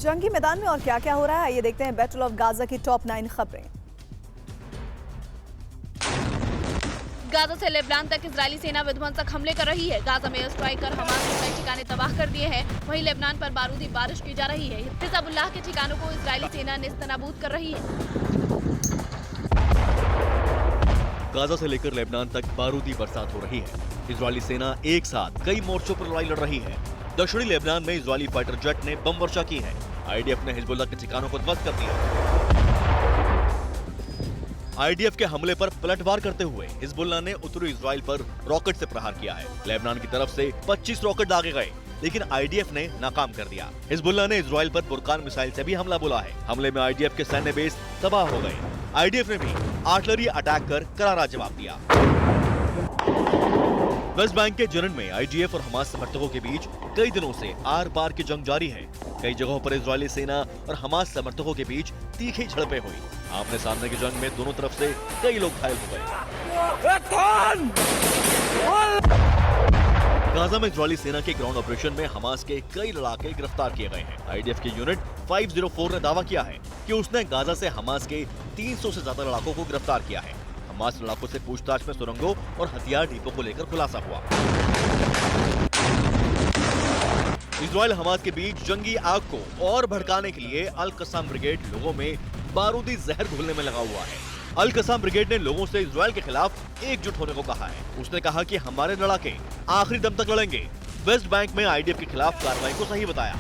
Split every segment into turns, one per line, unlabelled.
जंगी मैदान में और क्या क्या हो रहा है, आइए देखते हैं बैटल ऑफ गाजा की टॉप 9 खबरें।
गाजा से लेबनान तक इजरायली सेना विध्वंसक हमले कर रही है। गाजा में एयर स्ट्राइक कर हमास के कई ठिकाने तबाह कर दिए हैं। वहीं लेबनान पर बारूदी बारिश की जा रही है। हिज़बुल्लाह के ठिकानों को इजरायली सेना नेस्तनाबूद कर रही है।
गाजा से लेकर लेबनान तक बारूदी बरसात हो रही है। इजरायली सेना एक साथ कई मोर्चों पर लड़ाई लड़ रही है। दक्षिणी लेबनान में इजरायली फाइटर जेट ने बम वर्षा की है। आईडीएफ ने हिजबुल्लाह के ठिकानों को ध्वस्त कर दिया। आईडीएफ के हमले पर पलटवार करते हुए हिजबुल्लाह ने उत्तरी इजराइल पर रॉकेट से प्रहार किया है। लेबनान की तरफ से 25 रॉकेट दागे गए, लेकिन आईडीएफ ने नाकाम कर दिया। हिजबुल्लाह ने इजराइल पर बुरकान मिसाइल से भी हमला बोला है। हमले में आईडीएफ के सैन्य बेस तबाह हो गए। आईडीएफ ने भी आर्टिलरी अटैक कर करारा जवाब दिया। वेस्ट बैंक के जरन में आईडीएफ और हमास समर्थकों के बीच कई दिनों से आर पार की जंग जारी है। कई जगहों पर इजरायली सेना और हमास समर्थकों के बीच तीखी झड़पें हुई। आमने सामने की जंग में दोनों तरफ से कई लोग घायल हो गए। गाजा में इजरायली सेना के ग्राउंड ऑपरेशन में हमास के कई लड़ाके गिरफ्तार किए गए हैं। आईडीएफ की यूनिट 504 ने दावा किया है कि उसने गाजा से हमास के 300 से ज्यादा लड़ाकों को गिरफ्तार किया है। हमास लड़ाकों से पूछताछ में सुरंगों और हथियार डिपो को लेकर खुलासा हुआ। इजराइल हमास के बीच जंगी आग को और भड़काने के लिए अल कसाम ब्रिगेड लोगों में बारूदी जहर घोलने में लगा हुआ है। अल कसाम ब्रिगेड ने लोगों से इजराइल के खिलाफ एकजुट होने को कहा है। उसने कहा कि हमारे लड़ाके आखिरी दम तक लड़ेंगे। वेस्ट बैंक में आईडीएफ के खिलाफ कार्रवाई को सही बताया।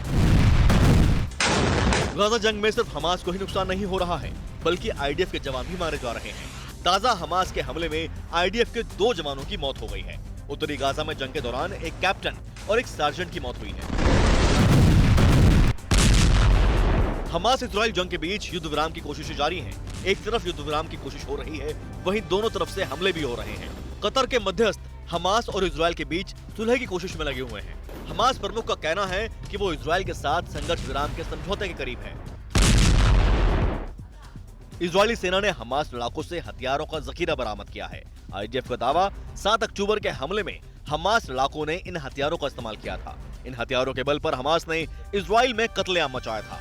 गाजा जंग में सिर्फ हमास को ही नुकसान नहीं हो रहा है, बल्कि आईडीएफ के जवान भी मारे जा रहे हैं। ताजा हमास के हमले में आईडीएफ के 2 जवानों की मौत हो गई है। उत्तरी गाजा में जंग के दौरान एक कैप्टन और एक सार्जेंट की मौत हुई है। हमास इजराइल जंग के बीच युद्ध विराम की कोशिशें जारी हैं। एक तरफ युद्ध विराम की कोशिश हो रही है, वहीं दोनों तरफ से हमले भी हो रहे हैं। कतर के मध्यस्थ हमास और इजराइल के बीच सुलह की कोशिश में लगे हुए हैं। हमास प्रमुख का कहना है कि वो इजराइल के साथ संघर्ष विराम के समझौते के करीब है। इजरायली सेना ने हमास लड़ाकों से हथियारों का जखीरा बरामद किया है। आईडीएफ का दावा 7 अक्टूबर के हमले में हमास लड़ाकों ने इन हथियारों का इस्तेमाल किया था। इन हथियारों के बल पर हमास ने इजराइल में कत्लेआम मचाया था।